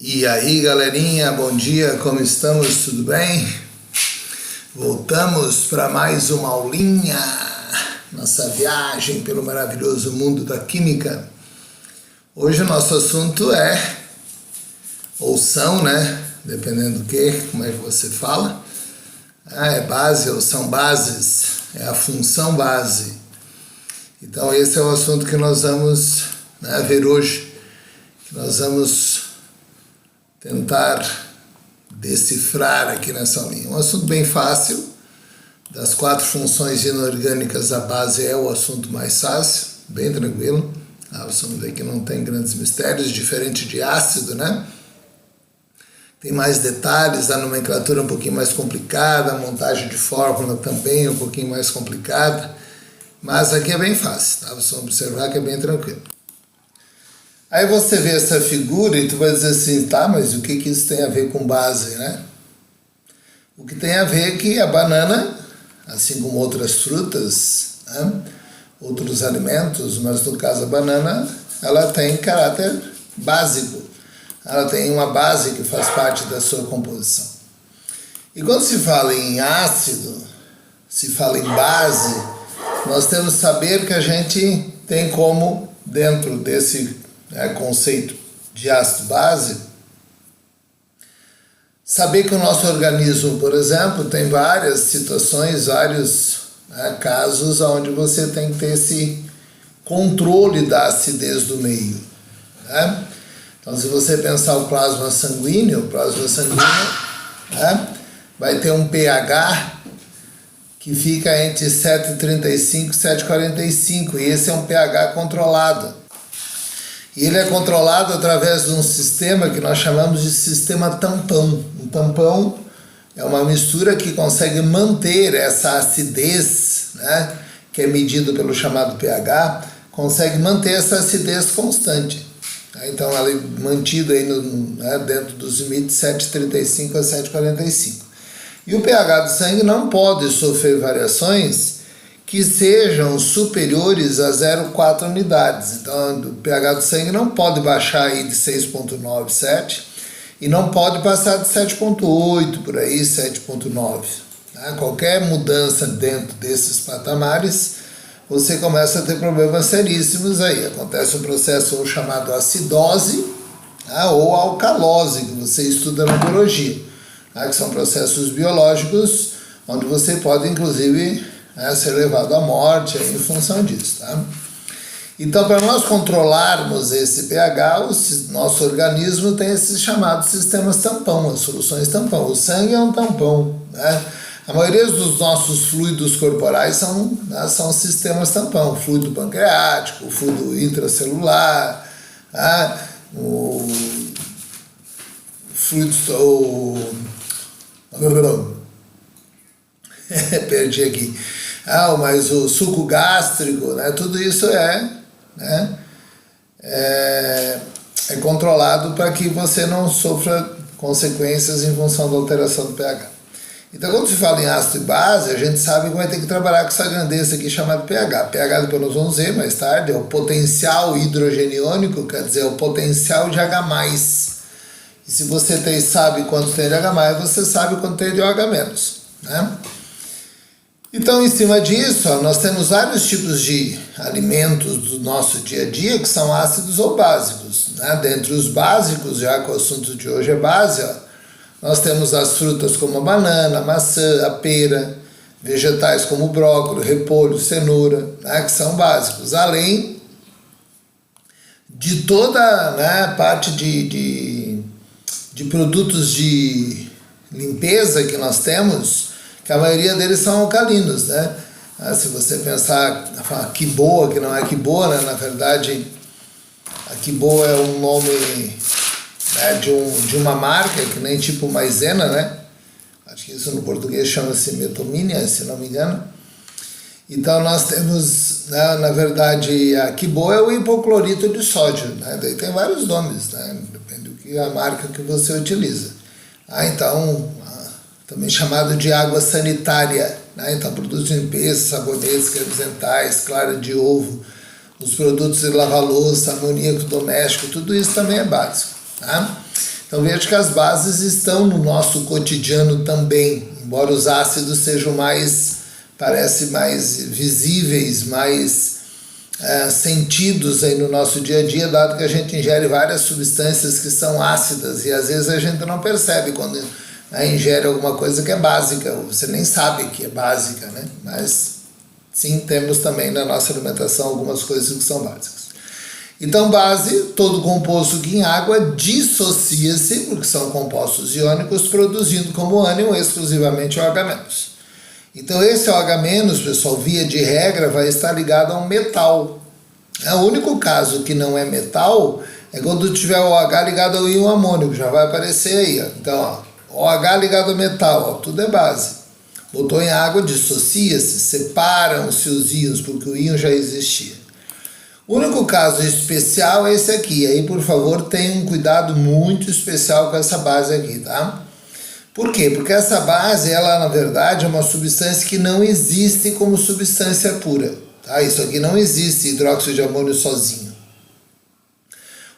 E aí, galerinha, bom dia, como estamos? Tudo bem? Voltamos para mais uma aulinha, nossa viagem pelo maravilhoso mundo da química. Hoje o nosso assunto ou são, dependendo do como é que você fala. É base ou são bases, é a função base. Então esse é o assunto que nós vamos ver hoje, que nós vamos tentar decifrar aqui nessa linha. Um assunto bem fácil. Das 4 funções inorgânicas, a base é o assunto mais fácil, bem tranquilo. Você vê que não tem grandes mistérios, diferente de ácido, Tem mais detalhes, a nomenclatura é um pouquinho mais complicada, a montagem de fórmula também é um pouquinho mais complicada, mas aqui é bem fácil, Vocês vão observar que é bem tranquilo. Aí você vê essa figura e tu vai dizer assim, mas o que isso tem a ver com base, O que tem a ver é que a banana, assim como outras frutas, outros alimentos, mas no caso a banana, ela tem caráter básico. Ela tem uma base que faz parte da sua composição. E quando se fala em ácido, se fala em base, nós temos que saber que a gente tem como, dentro desse conceito de ácido-base, saber que o nosso organismo, por exemplo, tem várias situações, vários casos onde você tem que ter esse controle da acidez do meio. Então, se você pensar o plasma sanguíneo vai ter um pH que fica entre 7,35 e 7,45, e esse é um pH controlado. E ele é controlado através de um sistema que nós chamamos de sistema tampão. Um tampão é uma mistura que consegue manter essa acidez, que é medido pelo chamado pH, consegue manter essa acidez constante. Então ela é mantida aí dentro dos limites 7,35 a 7,45. E o pH do sangue não pode sofrer variações que sejam superiores a 0,4 unidades. Então o pH do sangue não pode baixar aí de 6,9, 7 e não pode passar de 7,8 por aí, 7,9. Qualquer mudança dentro desses patamares, você começa a ter problemas seríssimos aí. Acontece um processo chamado acidose ou alcalose, que você estuda na biologia, que são processos biológicos onde você pode, inclusive, ser levado à morte em função disso. Então, para nós controlarmos esse pH, o nosso organismo tem esses chamados sistemas tampão, as soluções tampão. O sangue é um tampão, A maioria dos nossos fluidos corporais são sistemas tampão. Fluido pancreático, fluido intracelular, o fluido... perdi aqui. Mas o suco gástrico, tudo isso é controlado para que você não sofra consequências em função da alteração do pH. Então, quando se fala em ácido e base, a gente sabe que vai ter que trabalhar com essa grandeza aqui chamada pH. pH, depois nós vamos ver mais tarde, é o potencial hidrogeniônico, quer dizer, é o potencial de H+. E se você sabe quanto tem de H+, você sabe quanto tem de OH-. Então, em cima disso, nós temos vários tipos de alimentos do nosso dia a dia que são ácidos ou básicos. Dentre os básicos, já que o assunto de hoje é base, nós temos as frutas como a banana, a maçã, a pera, vegetais como o brócolis, repolho, cenoura, que são básicos. Além de toda a parte de produtos de limpeza que nós temos, que a maioria deles são alcalinos, Se você pensar, a Quiboa, que não é Quiboa, na verdade, a Quiboa é um nome de uma marca, que nem tipo maisena, Acho que isso no português chama-se metomínia, se não me engano. Então nós temos, na verdade, a Quiboa é o hipoclorito de sódio, Daí tem vários nomes, depende da marca que você utiliza. Então, também chamado de água sanitária, Então produtos de limpeza, sabonetes, cremes dentais, clara de ovo, os produtos de lavar-louça, amoníaco doméstico, tudo isso também é básico. Então veja que as bases estão no nosso cotidiano também, embora os ácidos sejam parece mais visíveis, mais sentidos aí no nosso dia a dia, dado que a gente ingere várias substâncias que são ácidas e às vezes a gente não percebe quando ingere alguma coisa que é básica, você nem sabe que é básica, né? Mas sim, temos também na nossa alimentação algumas coisas que são básicas. Então, base, todo composto que em água dissocia-se, porque são compostos iônicos, produzindo como ânion exclusivamente OH-. Então, esse OH-, pessoal, via de regra, vai estar ligado a um metal. O único caso que não é metal é quando tiver o OH ligado ao íon amônio, já vai aparecer aí. Ó. Então, OH ligado ao metal, ó, tudo é base. Botou em água, dissocia-se, separam-se os íons, porque o íon já existia. O único caso especial é esse aqui. Aí, por favor, tenha um cuidado muito especial com essa base aqui, tá? Por quê? Porque essa base, ela, na verdade, é uma substância que não existe como substância pura. Tá? Isso aqui não existe, hidróxido de amônio sozinho.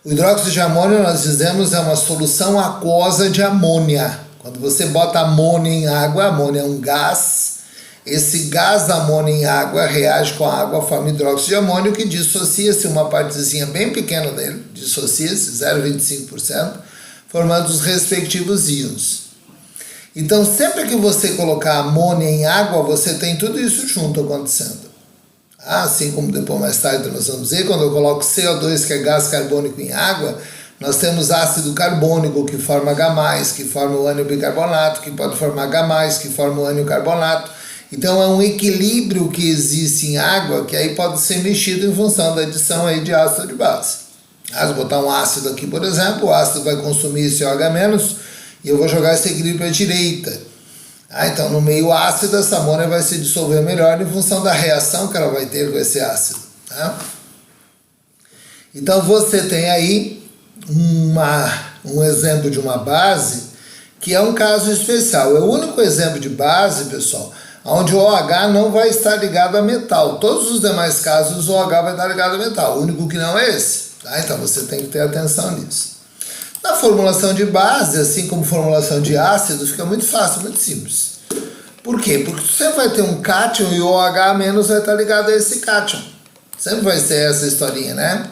O hidróxido de amônio, nós dizemos, é uma solução aquosa de amônia. Quando você bota amônia em água, amônia é um gás. Esse gás da amônia em água reage com a água, forma hidróxido de amônio, que dissocia-se uma partezinha bem pequena dele, dissocia-se 0,25%, formando os respectivos íons. Então, sempre que você colocar amônia em água, você tem tudo isso junto acontecendo. Assim como depois mais tarde nós vamos ver, quando eu coloco CO2, que é gás carbônico, em água, nós temos ácido carbônico, que forma H+, que forma o ânion bicarbonato, que pode formar H+, que forma o ânion carbonato. Então é um equilíbrio que existe em água, que aí pode ser mexido em função da adição aí de ácido de base. Se botar um ácido aqui, por exemplo, o ácido vai consumir esse OH- e eu vou jogar esse equilíbrio para a direita. Então no meio ácido, essa amônia vai se dissolver melhor em função da reação que ela vai ter com esse ácido. Tá? Então você tem aí um exemplo de uma base que é um caso especial. É o único exemplo de base, pessoal, onde o OH não vai estar ligado a metal. Todos os demais casos o OH vai estar ligado a metal. O único que não é esse. Tá? Então você tem que ter atenção nisso. Na formulação de base, assim como formulação de ácido, fica muito fácil, muito simples. Por quê? Porque você vai ter um cátion e o OH- vai estar ligado a esse cátion. Sempre vai ser essa historinha, né?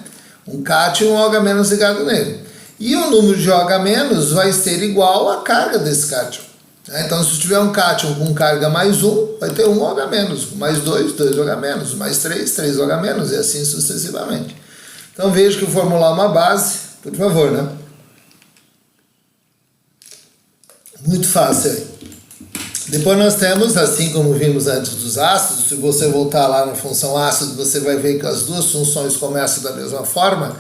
Um cátion e um OH- ligado nele. E o número de OH- vai ser igual à carga desse cátion. Então, se tiver um cátion com carga +1, vai ter um OH-, mais 2, 2 OH-, mais 3, 3 OH-, e assim sucessivamente. Então, veja que formular uma base, por favor, né? Muito fácil aí. Depois nós temos, assim como vimos antes dos ácidos, se você voltar lá na função ácido, você vai ver que as duas funções começam da mesma forma.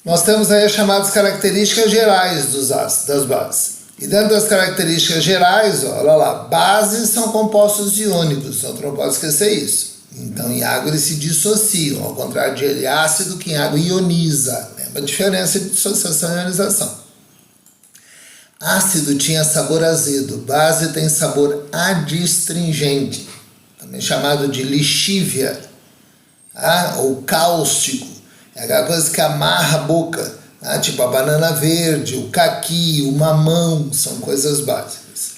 Nós temos aí as chamadas características gerais dos ácidos, das bases. E dentro das características gerais, olha lá, bases são compostos iônicos, então tu não pode esquecer isso. Então em água eles se dissociam, ao contrário de ácido que em água ioniza. Lembra a diferença de dissociação e ionização. Ácido tinha sabor azedo, base tem sabor adstringente, também chamado de lixívia, ou cáustico, é aquela coisa que amarra a boca. Tipo a banana verde, o caqui, o mamão, são coisas básicas.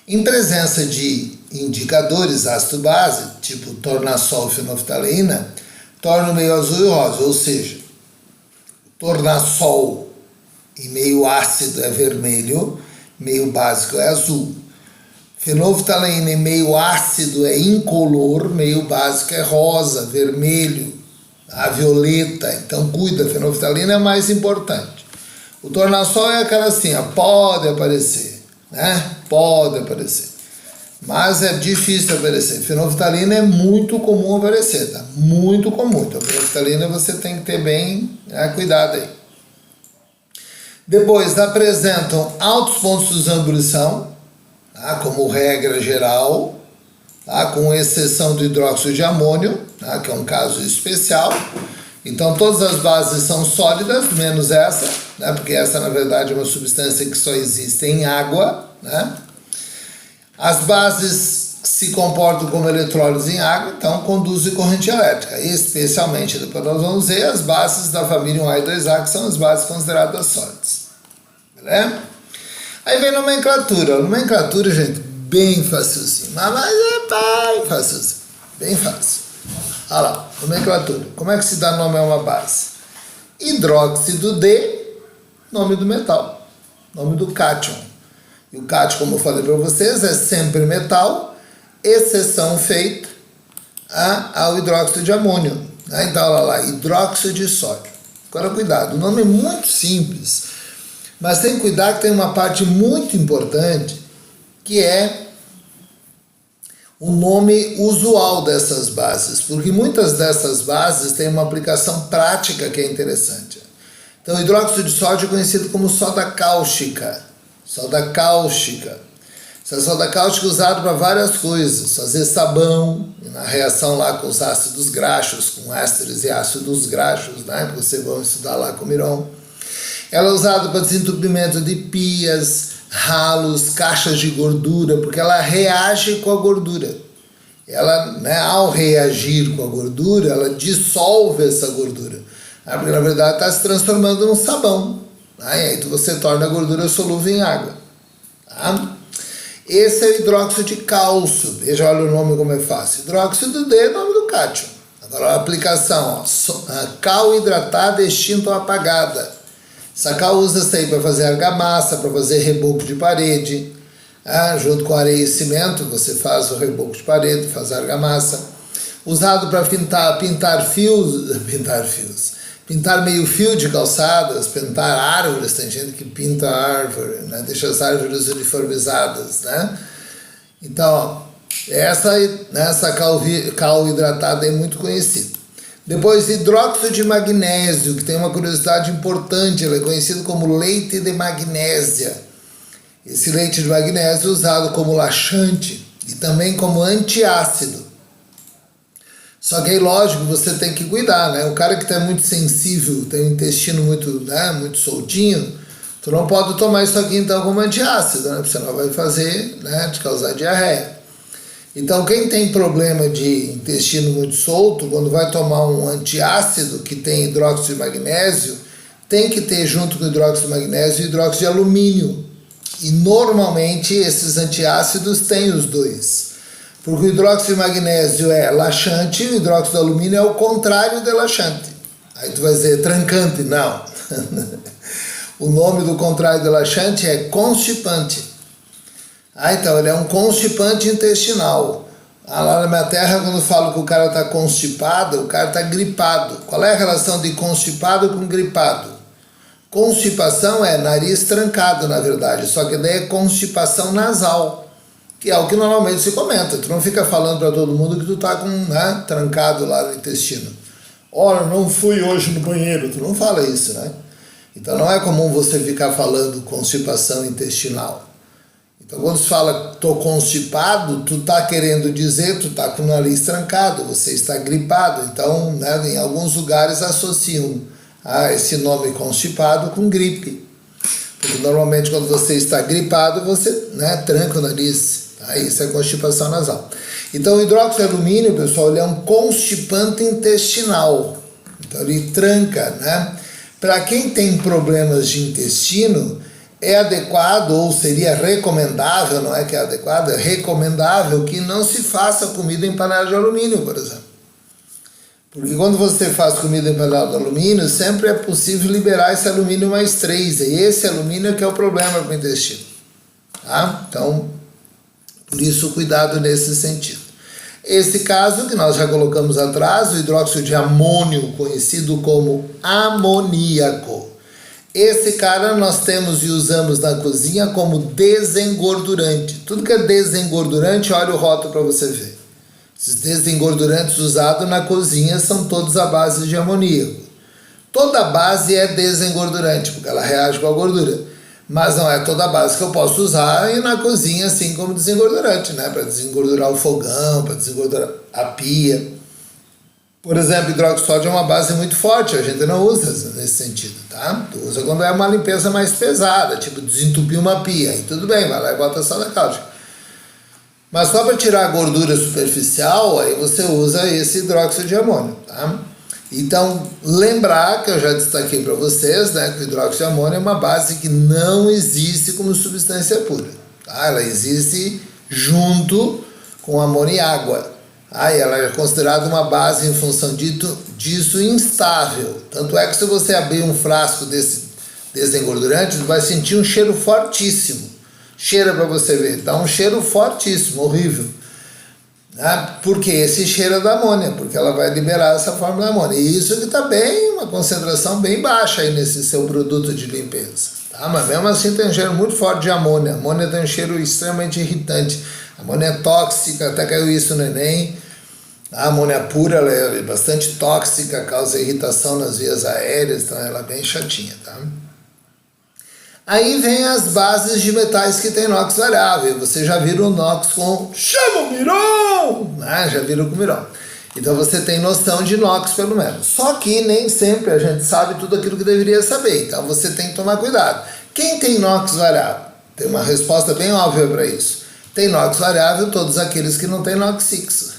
Em presença de indicadores ácido-base, tipo tornassol e fenolftaleína, torna o meio azul e rosa, ou seja, tornassol e meio ácido é vermelho, meio básico é azul. Fenolftaleína e meio ácido é incolor, meio básico é rosa, vermelho. A violeta, então cuida, a fenolftaleína é mais importante. O tornassol é aquela assim, pode aparecer, né? Pode aparecer. Mas é difícil aparecer. Fenolftaleína é muito comum aparecer, tá? Muito comum. Então, fenolftaleína você tem que ter bem cuidado aí. Depois, apresentam altos pontos de ebulição, tá? Como regra geral, tá? Com exceção do hidróxido de amônio, tá? Que é um caso especial. Então todas as bases são sólidas, menos essa, né? Porque essa na verdade é uma substância que só existe em água, né? As bases se comportam como eletrólitos em água, então conduzem corrente elétrica, especialmente, depois nós vamos ver as bases da família 1A e 2A, que são as bases consideradas sólidas. né? Aí vem nomenclatura. Nomenclatura, gente, bem facilzinho. Mas é bem facilzinho. Bem fácil. Olha lá, nomenclatura. Como é que se dá nome a uma base? Hidróxido de, nome do metal. Nome do cátion. E o cátion, como eu falei para vocês, é sempre metal, exceção feita ao hidróxido de amônio. Então, olha lá, hidróxido de sódio. Agora, cuidado, o nome é muito simples, mas tem que cuidar que tem uma parte muito importante, que é o nome usual dessas bases, porque muitas dessas bases têm uma aplicação prática que é interessante. Então, o hidróxido de sódio é conhecido como soda cáustica. Soda cáustica. Essa soda cáustica é usada para várias coisas. Fazer sabão, na reação lá com os ácidos graxos, com ésteres e ácidos graxos, né? Que vocês vão estudar lá com o Miron. Ela é usada para desentupimento de pias, ralos, caixas de gordura, porque ela reage com a gordura. Ela, né, ao reagir com a gordura, ela dissolve essa gordura. Porque, na verdade, está se transformando num sabão. Aí você torna a gordura solúvel em água. Tá? Esse é o hidróxido de cálcio. Veja, olha o nome como é fácil. Hidróxido de, nome do cátion. Agora a aplicação, cal hidratada extinta ou apagada. Essa cal usa-se aí para fazer argamassa, para fazer reboco de parede. Junto com areia e cimento, você faz o reboco de parede, faz a argamassa. Usado para pintar meio fio de calçadas, pintar árvores. Tem gente que pinta árvore, né? Deixa as árvores uniformizadas, né? Então, essa cal hidratada é muito conhecida. Depois, hidróxido de magnésio, que tem uma curiosidade importante, ele é conhecido como leite de magnésia. Esse leite de magnésio é usado como laxante e também como antiácido. Só que aí, lógico, você tem que cuidar, né? O cara que está muito sensível, tem o intestino muito, né, muito soltinho, tu não pode tomar isso aqui então como antiácido, né? Porque senão vai fazer, né, te causar diarreia. Então, quem tem problema de intestino muito solto, quando vai tomar um antiácido que tem hidróxido de magnésio, tem que ter junto com o hidróxido de magnésio hidróxido de alumínio. E normalmente esses antiácidos têm os dois. Porque o hidróxido de magnésio é laxante e o hidróxido de alumínio é o contrário de laxante. Aí tu vai dizer trancante, não. O nome do contrário de laxante é constipante. Então ele é um constipante intestinal. Lá na minha terra, quando eu falo que o cara está constipado, o cara está gripado. Qual é a relação de constipado com gripado? Constipação é nariz trancado, na verdade, só que daí é constipação nasal, que é o que normalmente se comenta. Tu não fica falando para todo mundo que tu tá com, né, trancado lá no intestino. Olha, não fui hoje no banheiro. Tu não fala isso, né? Então não é comum você ficar falando constipação intestinal. Então quando se fala tô constipado, tu tá querendo dizer tu tá com o nariz trancado, você está gripado. Então, né, em alguns lugares associam esse nome constipado com gripe. Porque normalmente quando você está gripado, você, né, tranca o nariz. Isso é constipação nasal. Então o hidróxido de alumínio, pessoal, ele é um constipante intestinal. Então ele tranca, né? Para quem tem problemas de intestino, é adequado, ou seria recomendável, não é que é adequado, é recomendável que não se faça comida em panela de alumínio, por exemplo. Porque quando você faz comida em panela de alumínio, sempre é possível liberar esse alumínio mais 3. E esse alumínio que é o problema para o intestino. Tá? Então, por isso, cuidado nesse sentido. Esse caso que nós já colocamos atrás, o hidróxido de amônio, conhecido como amoníaco. Esse cara nós temos e usamos na cozinha como desengordurante. Tudo que é desengordurante, olha o rótulo para você ver. Esses desengordurantes usados na cozinha são todos à base de amoníaco. Toda base é desengordurante, porque ela reage com a gordura. Mas não é toda a base que eu posso usar e na cozinha assim como desengordurante, né? Para desengordurar o fogão, para desengordurar a pia. Por exemplo, hidróxido de sódio é uma base muito forte, a gente não usa nesse sentido, tá? Tu usa quando é uma limpeza mais pesada, tipo desentupir uma pia, e tudo bem, vai lá e bota soda cáustica. Mas só para tirar a gordura superficial, aí você usa esse hidróxido de amônio, tá? Então, lembrar que eu já destaquei para vocês, né, que o hidróxido de amônio é uma base que não existe como substância pura. Tá? Ela existe junto com amônio e água. Tá? E ela é considerada uma base em função disso instável. Tanto é que se você abrir um frasco desse engordurante, você vai sentir um cheiro fortíssimo. Cheira para você ver, dá um cheiro fortíssimo, horrível. Porque esse cheiro é da amônia, porque ela vai liberar essa forma da amônia. E isso que está bem, uma concentração bem baixa aí nesse seu produto de limpeza. Tá? Mas mesmo assim tem um cheiro muito forte de amônia. A amônia tem um cheiro extremamente irritante. A amônia é tóxica, até caiu isso no Enem. A amônia pura ela é bastante tóxica, causa irritação nas vias aéreas, então ela é bem chatinha. Tá? Aí vem as bases de metais que tem NOx variável. Você já vira o NOx com Chamomiron, né? Já vira com Miron. Então você tem noção de NOx pelo menos. Só que nem sempre a gente sabe tudo aquilo que deveria saber. Então você tem que tomar cuidado. Quem tem NOx variável? Tem uma resposta bem óbvia para isso. Tem NOx variável todos aqueles que não tem NOx fixo.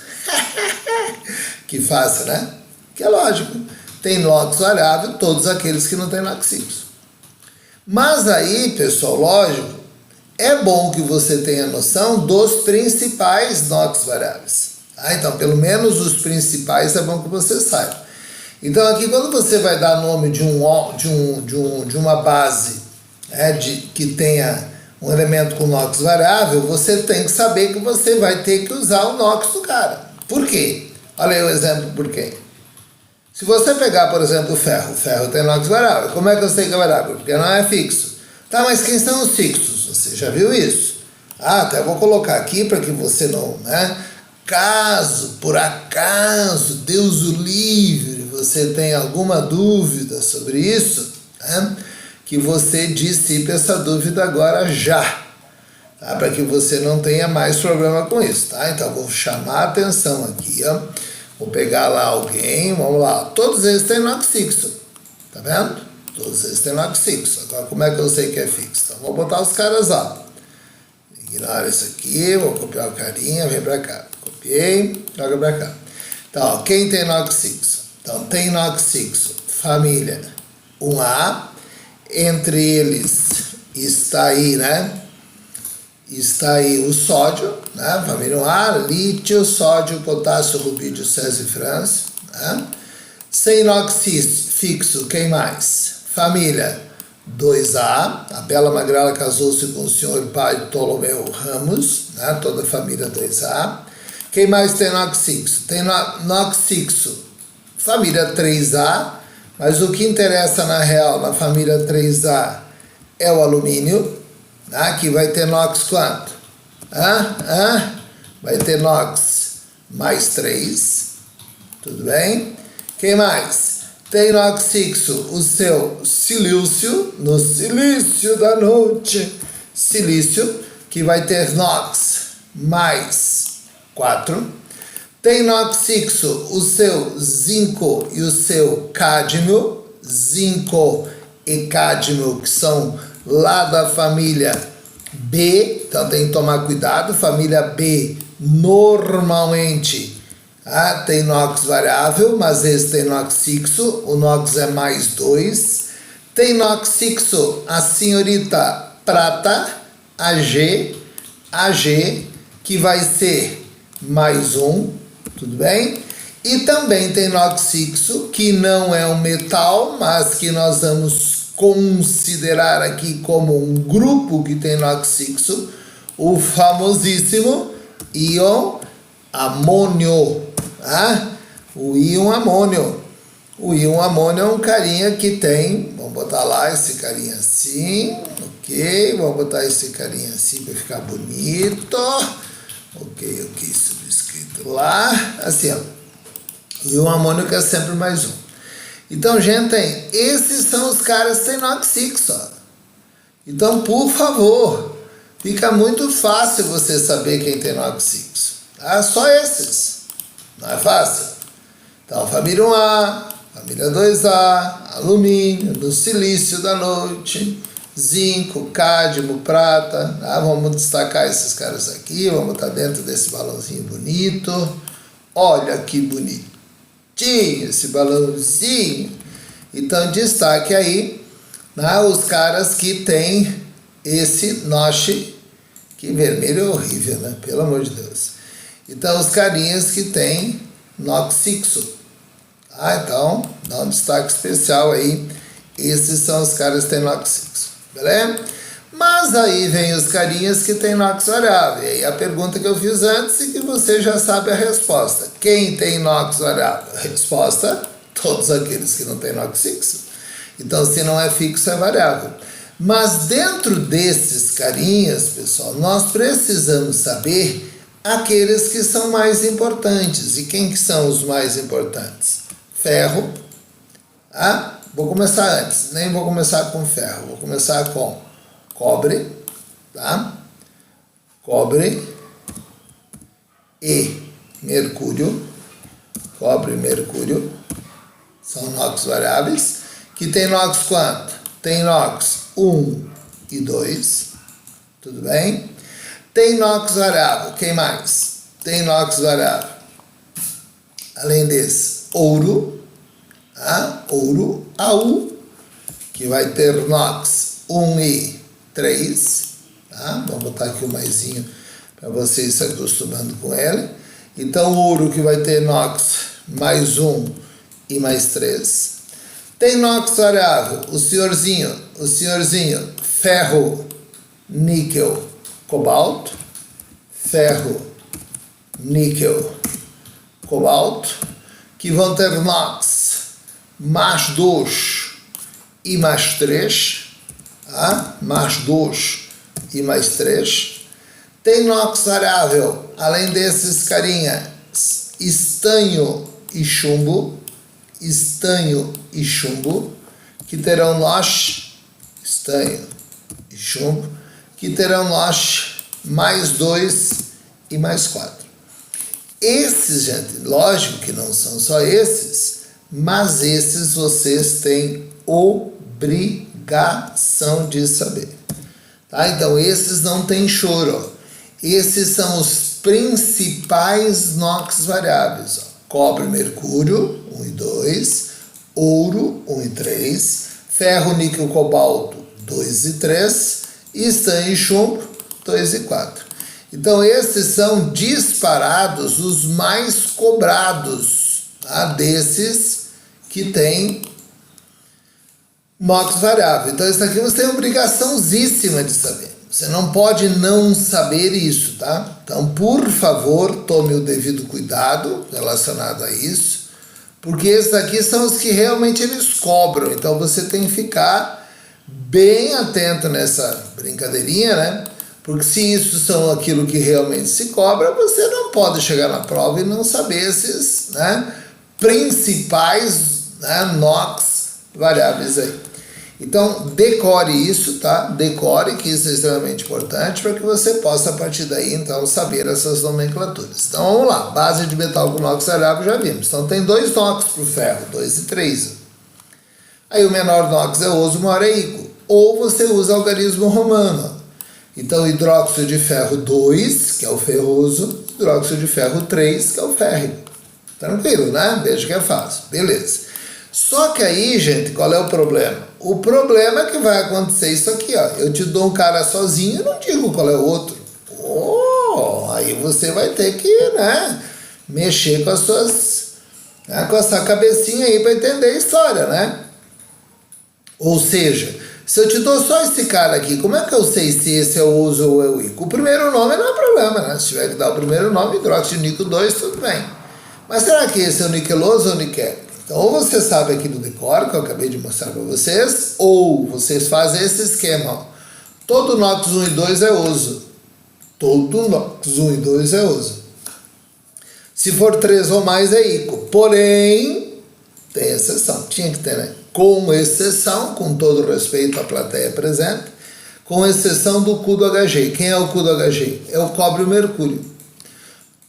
Que fácil, né? Que é lógico. Tem NOx variável todos aqueles que não tem NOx fixo. Mas aí, pessoal, lógico, é bom que você tenha noção dos principais NOx variáveis. Tá? Então, pelo menos os principais é bom que você saiba. Então, aqui, quando você vai dar nome de uma base que tenha um elemento com NOx variável, você tem que saber que você vai ter que usar o NOx do cara. Por quê? Olha aí o exemplo por quê. Se você pegar, por exemplo, o ferro tem NOx variável. Como é que eu sei que é variável? Porque não é fixo. Tá, mas quem são os fixos? Você já viu isso? Até vou colocar aqui para que você não, caso, por acaso, Deus o livre, você tenha alguma dúvida sobre isso, que você dissipe essa dúvida agora já, tá? Para que você não tenha mais problema com isso, tá? Então, vou chamar a atenção aqui, Vou pegar lá alguém, vamos lá, todos eles têm NOx fixo, tá vendo? Todos eles têm NOx fixo. Agora, como é que eu sei que é fixo? Então, vou botar os caras lá. Ignora isso aqui, vou copiar o carinha, vem pra cá. Copiei, joga pra cá. Então, quem tem NOx fixo? Então, tem NOx fixo, família 1A, entre eles está aí, Está aí o sódio, família 1A, lítio, sódio, potássio, rubídio, césio e frâncio. Sem NOx fixo, quem mais? Família 2A, a Bela Magrela casou-se com o senhor pai Ptolomeu Ramos, toda a família 2A. Quem mais tem NOx fixo? Tem NOx fixo, família 3A, mas o que interessa na real na família 3A é o alumínio. Aqui vai ter NOx quanto? Vai ter NOx mais 3. Tudo bem? Quem mais? Tem NOx fixo, o seu silício, no silício da noite. Silício, que vai ter NOx mais 4. Tem NOx fixo, o seu zinco e o seu cádmio. Zinco e cádmio, que são lá da família B, então tem que tomar cuidado. Família B normalmente tem NOx variável, mas esse tem NOx fixo, o NOx é mais 2. Tem NOx fixo a senhorita prata, AG, que vai ser mais 1, tudo bem? E também tem NOx fixo, que não é um metal, mas que nós vamos considerar aqui como um grupo que tem NOx fixo, o famosíssimo íon amônio. O íon amônio. O íon amônio é um carinha que tem, vamos botar lá esse carinha assim, ok, vamos botar esse carinha assim para ficar bonito, ok, subscrito lá, assim, o íon amônio que é sempre mais 1. Então, gente, esses são os caras que têm NOx fixo. Então, por favor, fica muito fácil você saber quem tem NOx fixo. Só esses. Não é fácil? Então, família 1A, família 2A, alumínio, do silício da noite, zinco, cádmio, prata. Vamos destacar esses caras aqui, vamos botar dentro desse balãozinho bonito. Olha que bonito. rostinho, esse balãozinho. Então, destaque aí, né, os caras que tem esse notch, que vermelho é horrível, né? Pelo amor de Deus. Então, os carinhas que tem notch fixo. Então, dá um destaque especial aí. Esses são os caras que tem notch fixo, beleza? Mas aí vem os carinhas que tem notch variável. E aí a pergunta que eu fiz antes e que você já sabe a resposta. Quem tem notch variável? A resposta, todos aqueles que não tem notch fixo. Então, se não é fixo, é variável. Mas dentro desses carinhas, pessoal, nós precisamos saber aqueles que são mais importantes. E quem que são os mais importantes? Ferro. Vou começar antes, nem vou começar com ferro, vou começar com cobre, tá? Cobre e mercúrio. Cobre e mercúrio são NOx variáveis. Que tem NOx quanto? Tem NOx 1 e 2, tudo bem? Tem NOx variável, quem mais? Tem NOx variável, além desse, ouro, ouro AU, que vai ter NOx 1 e 3, tá? Vamos botar aqui o maisinho para vocês se acostumando com ele. Então, ouro que vai ter NOx mais 1 e mais 3. Tem NOx variável, o senhorzinho, ferro, níquel, cobalto, ferro, níquel, cobalto, que vão ter NOx mais 2 e mais 3, mais 2 e mais 3. Tem NOx variável, além desses carinha, estanho e chumbo, que terão NOx, estanho e chumbo, que terão NOx mais 2 e mais 4. Esses, gente, lógico que não são só esses, mas esses vocês têm obrigação de saber. Tá? Então, esses não tem choro. Esses são os principais NOx variáveis. Cobre, mercúrio, 1 e 2. Ouro, 1 e 3. Ferro, níquel, cobalto, 2 e 3. E estanho e chumbo, 2 e 4. Então, esses são disparados os mais cobrados, tá? Desses que tem NOx variável. Então, isso aqui você tem obrigaçãozíssima de saber. Você não pode não saber isso, tá? Então, por favor, tome o devido cuidado relacionado a isso, porque esses aqui são os que realmente eles cobram. Então, você tem que ficar bem atento nessa brincadeirinha, né? Porque se isso são aquilo que realmente se cobra, você não pode chegar na prova e não saber esses, né, principais, né, NOx variáveis aí. Então, decore isso, tá? Decore, que isso é extremamente importante para que você possa, a partir daí, então, saber essas nomenclaturas. Então, vamos lá. Base de metal com NOx variável já vimos. Então, tem 2 NOx para o ferro, 2 e 3. Aí, o menor NOx é oso, o maior é íco. Ou você usa algarismo romano. Então, hidróxido de ferro 2, que é o ferroso, hidróxido de ferro 3, que é o férrico. Tranquilo, né? Veja que é fácil. Beleza. Só que aí, gente, qual é o problema? O problema é que vai acontecer isso aqui, ó. Eu te dou um cara sozinho e não digo qual é o outro. Aí você vai ter que, né, mexer com as suas, né, com essa cabecinha aí para entender a história, né? Ou seja, se eu te dou só esse cara aqui, como é que eu sei se esse é o oso ou é o íco? O primeiro nome não é problema, né? Se tiver que dar o primeiro nome, hidróxido de níquel 2, tudo bem. Mas será que esse é o niqueloso ou o niquélico? Então, ou você sabe aqui do decor, que eu acabei de mostrar para vocês, ou vocês fazem esse esquema, ó. Todo NOx 1 e 2 é oso. Todo NOx 1 e 2 é oso. Se for 3 ou mais é íco. Porém, tem exceção. Tinha que ter, né? Com exceção, com todo respeito à plateia presente, com exceção do cu do HG. Quem é o cu do HG? É o cobre e o mercúrio.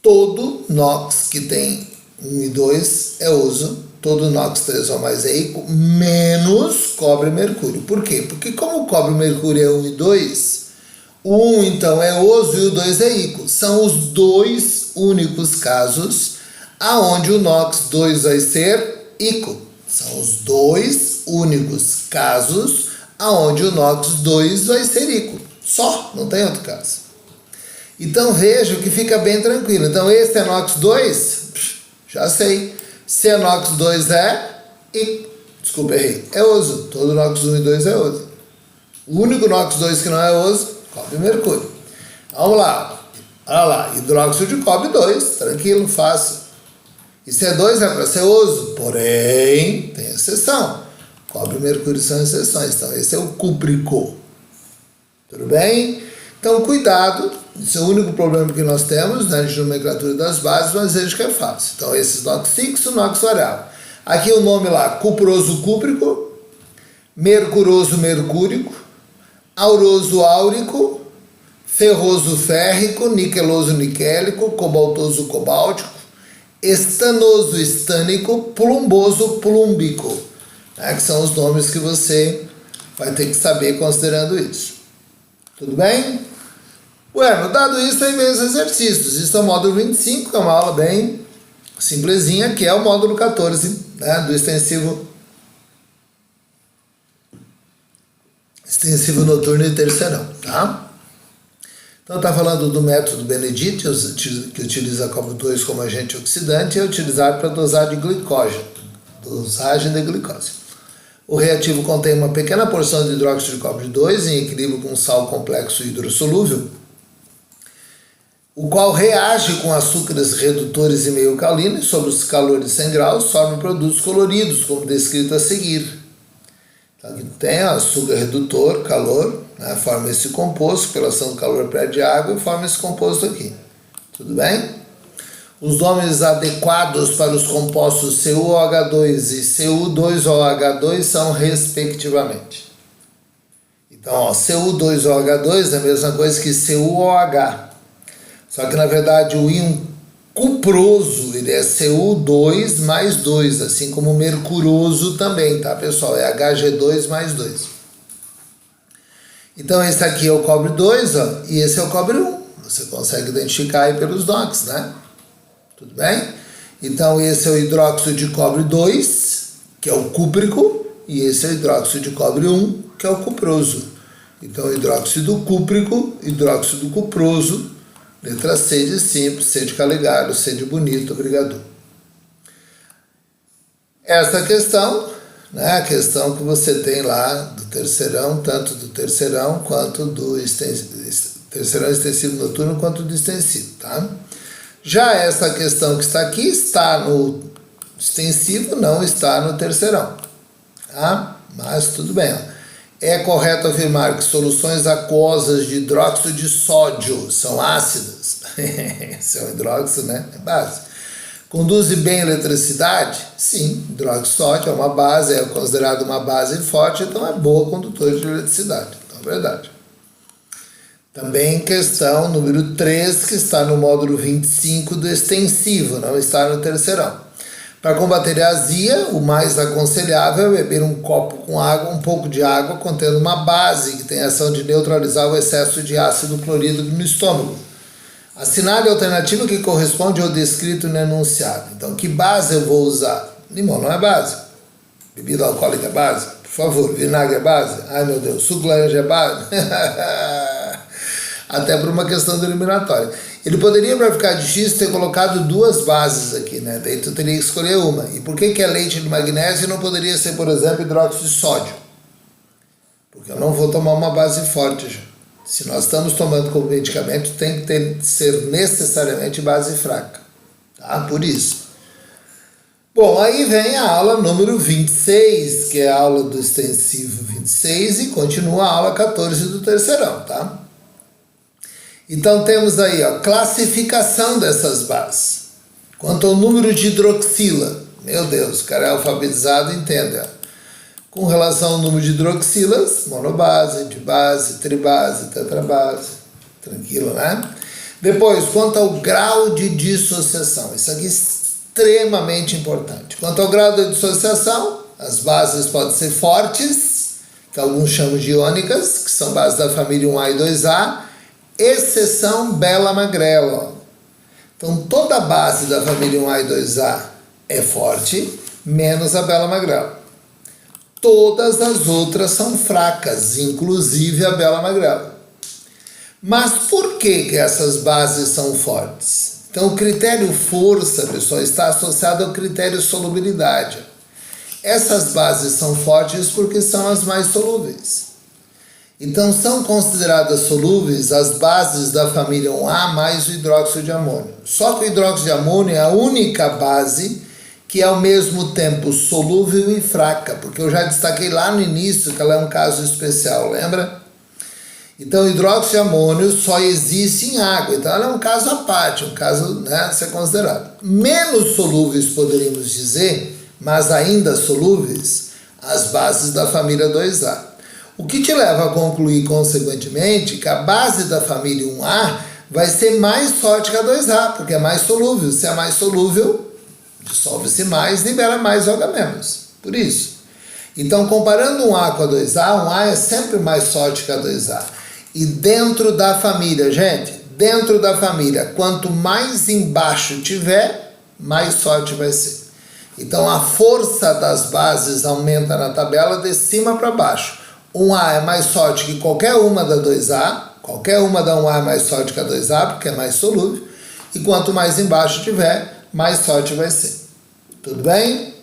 Todo NOx que tem 1 e 2 é oso. Todo NOx 3 ou mais é íco, menos cobre e mercúrio. Por quê? Porque como o cobre e mercúrio é 1 e 2, o 1 então é oso e o 2 é íco. São os dois únicos casos aonde o NOx 2 vai ser ICO. São os dois únicos casos aonde o NOx 2 vai ser ICO. Só, não tem outro caso. Então veja que fica bem tranquilo. Então esse é NOx 2? Já sei. Se é NOx 2 desculpa, errei. É oso. Todo NOx 1 e 2 é oso. O único NOx 2 que não é oso, cobre e mercúrio. Vamos lá. Olha lá, hidróxido de cobre 2, tranquilo, fácil. E se é 2 é para ser oso, porém tem exceção. Cobre e mercúrio são exceções, então esse é o cúprico. Tudo bem? Então cuidado, esse é o único problema que nós temos, né, de nomenclatura das bases, mas veja que é fácil. Então esses NOx fixo, NOx variável. Aqui o nome lá, cuproso cúprico, mercuroso mercúrico, auroso áurico, ferroso férrico, niqueloso niquélico, cobaltoso cobáltico, estanoso estânico, plumboso plúmbico, né, que são os nomes que você vai ter que saber considerando isso. Tudo bem? Bueno, dado isso, aí vem os exercícios. Isso é o módulo 25, que é uma aula bem simplesinha, que é o módulo 14, né, do extensivo noturno e terceirão, tá? Então está falando do método Benedict, que utiliza cobre 2 como agente oxidante e é utilizado para dosagem de glicose. O reativo contém uma pequena porção de hidróxido de cobre 2 em equilíbrio com sal complexo hidrossolúvel, o qual reage com açúcares redutores e meio alcalinos sob os calores 100 graus, forma produtos coloridos, como descrito a seguir. Então, aqui tem açúcar redutor, calor, né, forma esse composto, pela ação do calor perde água e forma esse composto aqui. Tudo bem? Os nomes adequados para os compostos CuOH2 e Cu2OH2 são respectivamente. Então, ó, Cu2OH2 é a mesma coisa que CuOH. Só que, na verdade, o íon cuproso, ele é Cu2 mais 2, assim como o mercuroso também, tá, pessoal? É Hg2 mais 2. Então, esse aqui é o cobre 2, ó, e esse é o cobre 1. Você consegue identificar aí pelos NOx, né? Tudo bem? Então, esse é o hidróxido de cobre 2, que é o cúprico, e esse é o hidróxido de cobre 1, que é o cuproso. Então, hidróxido cúprico, hidróxido cuproso, letra C de simples, C de Caligaro, C de bonito, obrigado. Essa questão, né, a questão que você tem lá do terceirão, tanto do terceirão quanto do terceirão extensivo noturno, quanto do extensivo, tá? Já essa questão que está aqui está no extensivo, não está no terceirão, tá? Mas tudo bem, ó. É correto afirmar que soluções aquosas de hidróxido de sódio são ácidas. Esse é um hidróxido, né? É base. Conduz bem a eletricidade? Sim, hidróxido de sódio é uma base, é considerado uma base forte, então é boa condutora de eletricidade. Então é verdade. Também questão número 3, que está no módulo 25 do extensivo, não está no terceirão. Para combater a azia, o mais aconselhável é beber um copo com água, um pouco de água contendo uma base que tem a ação de neutralizar o excesso de ácido clorídrico no estômago. Assinale a alternativa que corresponde ao descrito no enunciado. Então, que base eu vou usar? Limão não é base. Bebida alcoólica é base? Por favor, vinagre é base? Ai meu Deus, suco de laranja é base? Até por uma questão do eliminatório. Ele poderia, para ficar difícil, ter colocado 2 bases aqui, né? Daí tu teria que escolher uma. E por que é leite de magnésio e não poderia ser, por exemplo, hidróxido de sódio? Porque eu não vou tomar uma base forte já. Se nós estamos tomando como medicamento, tem que ser necessariamente base fraca. Tá? Por isso. Bom, aí vem a aula número 26, que é a aula do extensivo 26, e continua a aula 14 do terceirão, tá? Então temos aí a classificação dessas bases. Quanto ao número de hidroxila, meu Deus, o cara é alfabetizado, entende? Com relação ao número de hidroxilas, monobase, dibase, tribase, tetrabase, tranquilo, né? Depois, quanto ao grau de dissociação, isso aqui é extremamente importante. Quanto ao grau de dissociação, as bases podem ser fortes, que alguns chamam de iônicas, que são bases da família 1A e 2A, exceção bela magrela. Então, toda a base da família 1A e 2A é forte, menos a bela magrela. Todas as outras são fracas, inclusive a bela magrela. Mas por que essas bases são fortes? Então, o critério força, pessoal, está associado ao critério solubilidade. Essas bases são fortes porque são as mais solúveis. Então, são consideradas solúveis as bases da família 1A mais o hidróxido de amônio. Só que o hidróxido de amônio é a única base que é ao mesmo tempo solúvel e fraca, porque eu já destaquei lá no início que ela é um caso especial, lembra? Então, o hidróxido de amônio só existe em água, então ela é um caso à parte, um caso, a ser considerado. Menos solúveis, poderíamos dizer, mas ainda solúveis, as bases da família 2A. O que te leva a concluir, consequentemente, que a base da família 1A vai ser mais forte que a 2A, porque é mais solúvel. Se é mais solúvel, dissolve-se mais, libera mais, joga menos. Por isso. Então, comparando 1A com a 2A, 1A é sempre mais forte que a 2A. E dentro da família, gente, dentro da família, quanto mais embaixo tiver, mais forte vai ser. Então, a força das bases aumenta na tabela de cima para baixo. 1A é mais forte que qualquer uma da 2A, qualquer uma da 1A é mais forte que a 2A, porque é mais solúvel, e quanto mais embaixo tiver, mais forte vai ser. Tudo bem?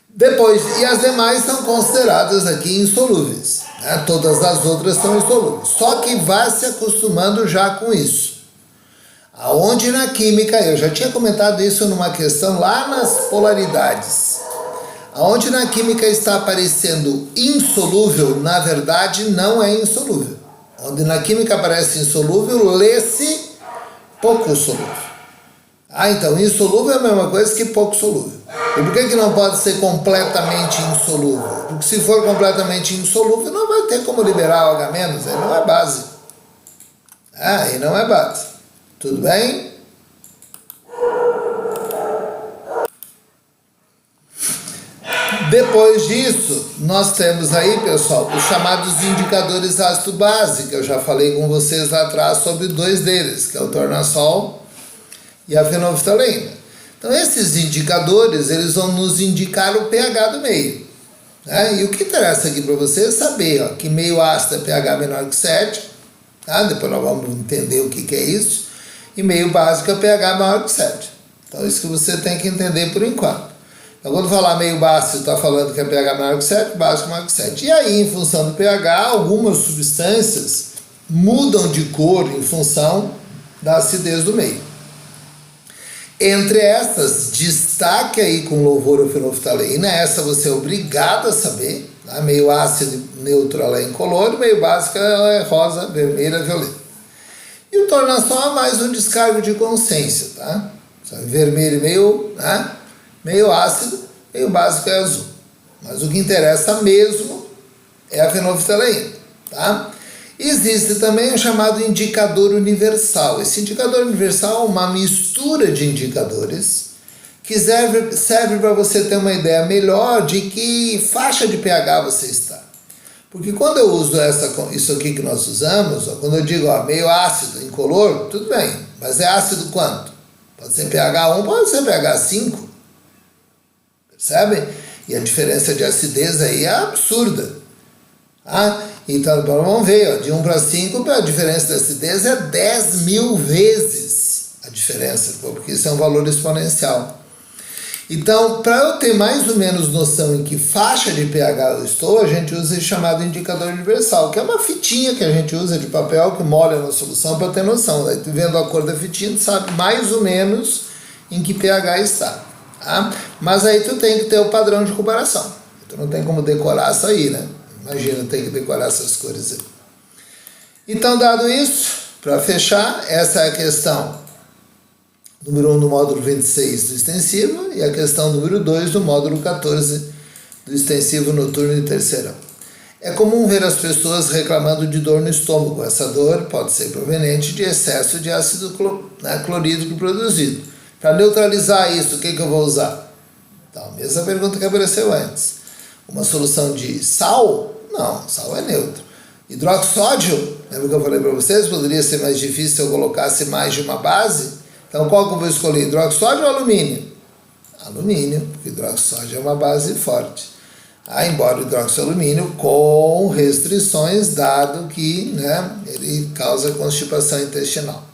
Depois, e as demais são consideradas aqui insolúveis, né? Todas as outras são insolúveis. Só que vá se acostumando já com isso. Aonde na química, eu já tinha comentado isso numa questão lá nas polaridades. Aonde na química está aparecendo insolúvel, na verdade não é insolúvel. Onde na química aparece insolúvel, lê-se pouco solúvel. Então insolúvel é a mesma coisa que pouco solúvel. E por que não pode ser completamente insolúvel? Porque se for completamente insolúvel, não vai ter como liberar o H-, aí não é base. Aí não é base. Tudo bem? Depois disso, nós temos aí, pessoal, os chamados indicadores ácido-base, que eu já falei com vocês lá atrás sobre dois deles, que é o tornassol e a fenolftaleína. Então, esses indicadores, eles vão nos indicar o pH do meio. Né? E o que interessa aqui para você é saber que meio ácido é pH menor que 7, tá? Depois nós vamos entender o que é isso, e meio básico é pH maior que 7. Então, isso que você tem que entender por enquanto. Então, quando falar meio básico, está falando que é pH maior que 7, básico maior que 7. E aí, em função do pH, algumas substâncias mudam de cor em função da acidez do meio. Entre essas, destaque aí com louvor a fenolftaleína, essa você é obrigado a saber, tá? Meio ácido neutro ela é incolor, meio básico ela é rosa, vermelha, violeta. E o tornassol é mais um descargo de consciência, tá? Vermelho meio ácido, meio básico é azul. Mas o que interessa mesmo é a fenolftaleína, tá? Existe também o chamado indicador universal. Esse indicador universal é uma mistura de indicadores que serve para você ter uma ideia melhor de que faixa de pH você está. Porque quando eu uso isso aqui que nós usamos, quando eu digo meio ácido, incolor, tudo bem, mas é ácido quanto? Pode ser pH 1, pode ser pH 5. Percebe? E a diferença de acidez aí é absurda. Então, vamos ver, de 1 para 5, a diferença de acidez é 10.000 vezes a diferença, porque isso é um valor exponencial. Então, para eu ter mais ou menos noção em que faixa de pH eu estou, a gente usa esse chamado indicador universal, que é uma fitinha que a gente usa de papel que molha na solução para ter noção. Daí, vendo a cor da fitinha, tu sabe mais ou menos em que pH está. Tá? Mas aí tu tem que ter o padrão de comparação. Tu não tem como decorar isso aí, né? Imagina, tem que decorar essas cores aí. Então, dado isso, para fechar, essa é a questão número 1 do módulo 26 do extensivo e a questão número 2 do módulo 14 do extensivo noturno e terceirão. É comum ver as pessoas reclamando de dor no estômago. Essa dor pode ser proveniente de excesso de ácido clorídrico produzido. Para neutralizar isso, o que eu vou usar? Então, a mesma pergunta que apareceu antes. Uma solução de sal? Não, sal é neutro. Hidroxódio, lembra que eu falei para vocês? Poderia ser mais difícil se eu colocasse mais de uma base? Então qual que eu vou escolher? Hidróxido de sódio ou alumínio? Alumínio, porque o hidróxido de sódio é uma base forte. Embora o hidróxido de alumínio com restrições, dado que, né, ele causa constipação intestinal.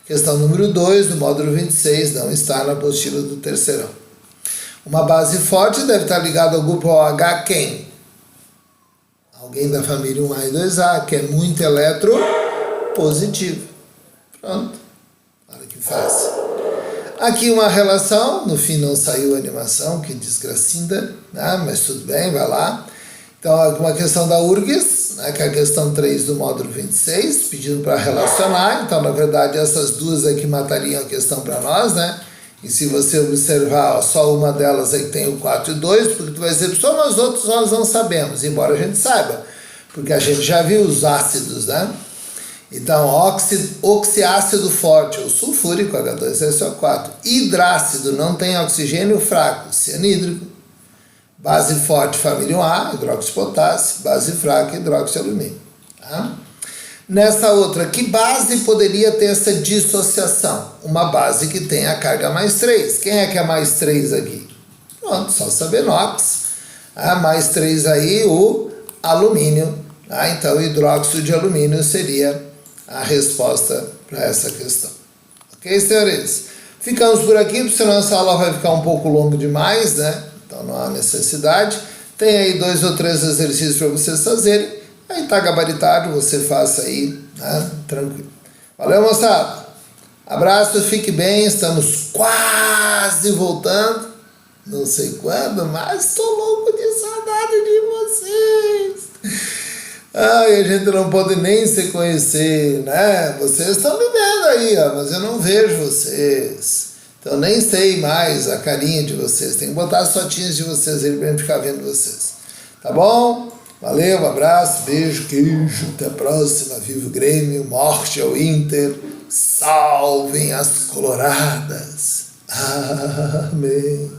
Questão número 2 do módulo 26, não está na apostila do terceirão. Uma base forte deve estar ligada ao grupo OH quem? Alguém da família 1A e 2A, que é muito eletropositivo. Pronto. Olha que fácil. Aqui uma relação, no fim não saiu a animação, que desgracinda, né? Mas tudo bem, vai lá. Então, uma questão da URGS, né? Que é a questão 3 do módulo 26, pedindo para relacionar. Então, na verdade, essas duas aqui matariam a questão para nós, né? E se você observar, só uma delas aí tem o 4 e 2, porque tu vai dizer, só nós outros nós não sabemos, embora a gente saiba, porque a gente já viu os ácidos, né? Então, oxiácido forte, ou sulfúrico, H2SO4. Hidrácido, não tem oxigênio fraco, cianídrico. Base forte, família 1A, hidróxido de potássio. Base fraca, hidróxido de alumínio. Tá? Nessa outra, que base poderia ter essa dissociação? Uma base que tem a carga mais 3. Quem é que é mais 3 aqui? Pronto, só saber NOx. Mais 3 aí, o alumínio. Então, o hidróxido de alumínio seria a resposta para essa questão. Ok, senhores? Ficamos por aqui, porque senão essa aula vai ficar um pouco longa demais, né? Então não há necessidade. Tem aí 2 ou 3 exercícios para vocês fazerem. Aí tá gabaritado, você faça aí, né? Tranquilo. Valeu, moçada! Abraço, fique bem, estamos quase voltando. Não sei quando, mas estou louco de saudade de vocês. A gente não pode nem se conhecer, né? Vocês estão me vendo aí, ó, mas eu não vejo vocês. Então nem sei mais a carinha de vocês. Tem que botar as fotinhas de vocês aí pra gente ficar vendo vocês. Tá bom? Valeu, um abraço, beijo, queijo. Até a próxima. Viva o Grêmio, morte ao Inter. Salvem as coloradas. Amém.